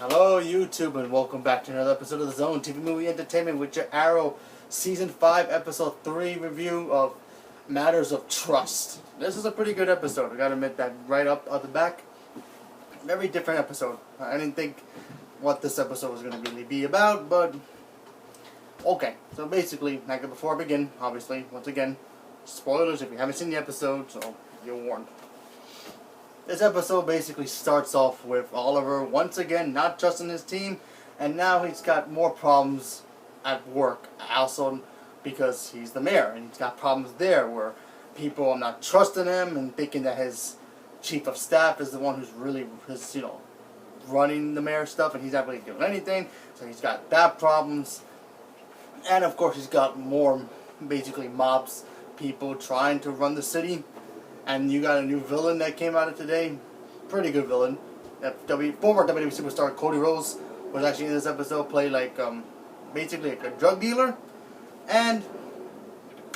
Hello YouTube and welcome back to another episode of the Zone TV Movie Entertainment with your Arrow Season 5 Episode 3 review of Matters of Trust. This is a pretty good episode, I gotta admit that right up at the back. Very different episode. I didn't think what this episode was going to really be about, but okay. So basically, like before I begin, obviously, once again, spoilers if you haven't seen the episode, so you're warned. This episode basically starts off with Oliver once again not trusting his team, and now he's got more problems at work. Also, because he's the mayor, and he's got problems there where people are not trusting him and thinking that his chief of staff is the one who's really running the mayor stuff, and he's not really doing anything. So he's got that problems, and of course he's got more basically mobs, people trying to run the city. And you got a new villain that came out of today. Pretty good villain. Former WWE superstar Cody Rhodes was actually in this episode. Played like basically like a drug dealer, and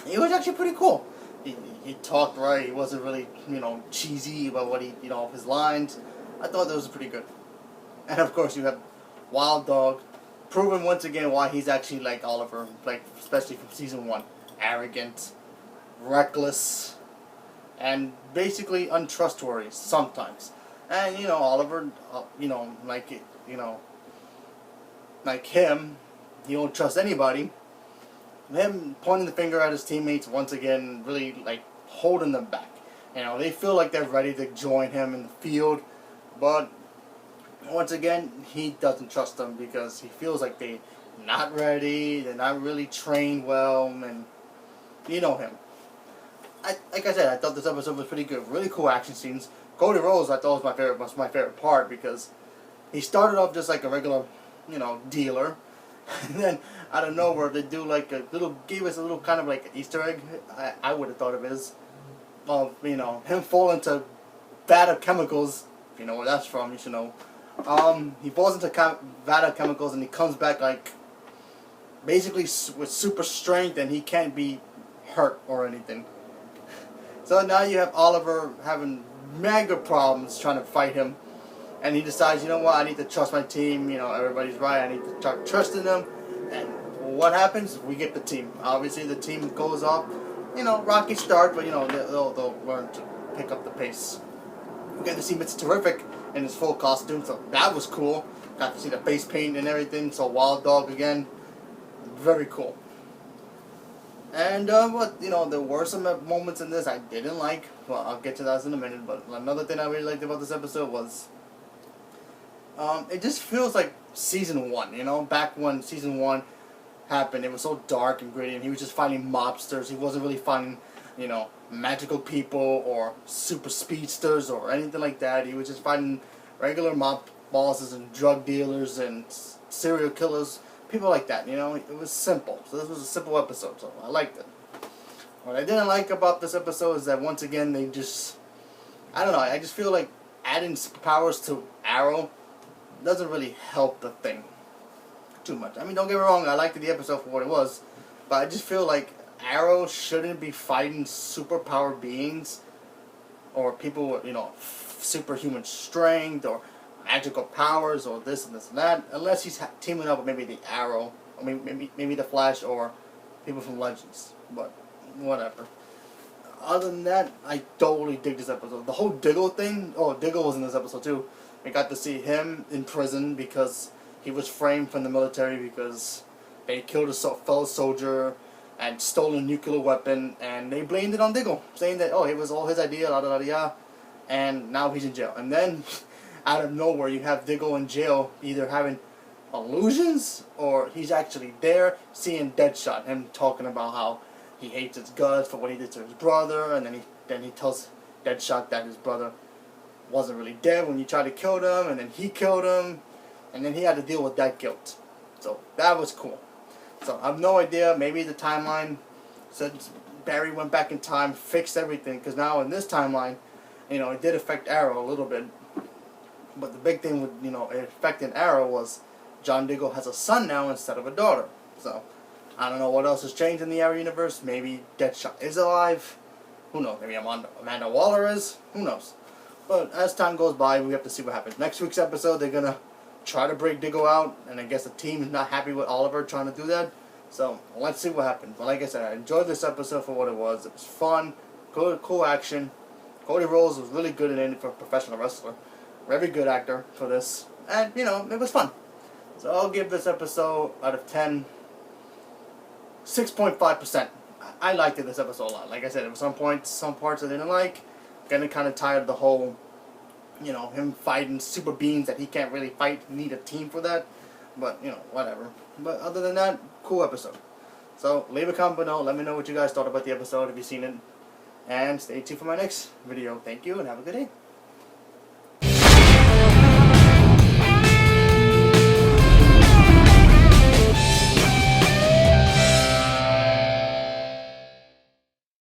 he was actually pretty cool. He talked right. He wasn't really cheesy about what he his lines. I thought that was pretty good. And of course you have Wild Dog, proving once again why he's actually like Oliver, like especially from season 1, arrogant, reckless, and basically untrustworthy sometimes. And Oliver, like him, he don't trust anybody. Him pointing the finger at his teammates once again, really like holding them back. They feel like they're ready to join him in the field, but once again, he doesn't trust them because he feels like they're not ready, they're not really trained well, and you know him. Like I said, I thought this episode was pretty good. Really cool action scenes. Cody Rhodes, I thought was my favorite part because he started off just like a regular, dealer, and then out of nowhere they do like gave us a little kind of like Easter egg. I would have thought of it as, of him falling into vat of chemicals. If you know where that's from, you should know. He falls into vat of chemicals and he comes back like basically with super strength, and he can't be hurt or anything. So now you have Oliver having mega problems trying to fight him, and he decides, I need to trust my team. Everybody's right. I need to start trusting them. And what happens? We get the team. Obviously, the team goes off. Rocky start, but they'll learn to pick up the pace. We get to see Mr. Terrific in his full costume, so that was cool. Got to see the face paint and everything. So Wild Dog again, very cool. And there were some moments in this I didn't like. Well, I'll get to that in a minute. But another thing I really liked about this episode was it just feels like season 1. Back when season 1 happened, it was so dark and gritty, and he was just fighting mobsters. He wasn't really fighting magical people or super speedsters or anything like that. He was just fighting regular mob bosses and drug dealers and serial killers. People like that, it was simple. So this was a simple episode, so I liked it. What I didn't like about this episode is that once again they just, I don't know, I just feel like adding powers to Arrow doesn't really help the thing too much. I mean, don't get me wrong, I liked the episode for what it was, but I just feel like Arrow shouldn't be fighting superpower beings or people with, superhuman strength or magical powers or this and this and that, unless he's teaming up with maybe the Arrow, or maybe the Flash or people from Legends, but whatever. Other than that, I totally dig this episode. The whole Diggle thing, Diggle was in this episode too. We got to see him in prison because he was framed from the military because they killed a fellow soldier and stole a nuclear weapon, and they blamed it on Diggle, saying that, it was all his idea, and now he's in jail. And then out of nowhere, you have Diggle in jail, either having illusions or he's actually there, seeing Deadshot, him talking about how he hates his guts for what he did to his brother, and then he tells Deadshot that his brother wasn't really dead when you tried to kill him, and then he killed him, and then he had to deal with that guilt. So that was cool. So I have no idea. Maybe the timeline said Barry went back in time, fixed everything, because now in this timeline, it did affect Arrow a little bit. But the big thing with, affecting Arrow was John Diggle has a son now instead of a daughter. So, I don't know what else has changed in the Arrow universe. Maybe Deadshot is alive. Who knows? Maybe Amanda Waller is. Who knows? But as time goes by, we have to see what happens. Next week's episode, they're going to try to break Diggle out, and I guess the team is not happy with Oliver trying to do that. So let's see what happens. But like I said, I enjoyed this episode for what it was. It was fun, cool action. Cody Rhodes was really good in it for a professional wrestler. Very good actor for this, and you know, it was fun. So I'll give this episode out of 10, 6.5%. I liked this episode a lot. Like I said, there were some parts I didn't like. Getting kind of tired of the whole, you know, him fighting super beings that he can't really fight. Need a team for that. But, you know, whatever. But other than that, cool episode. So leave a comment below. Let me know what you guys thought about the episode if you've seen it. And stay tuned for my next video. Thank you and have a good day.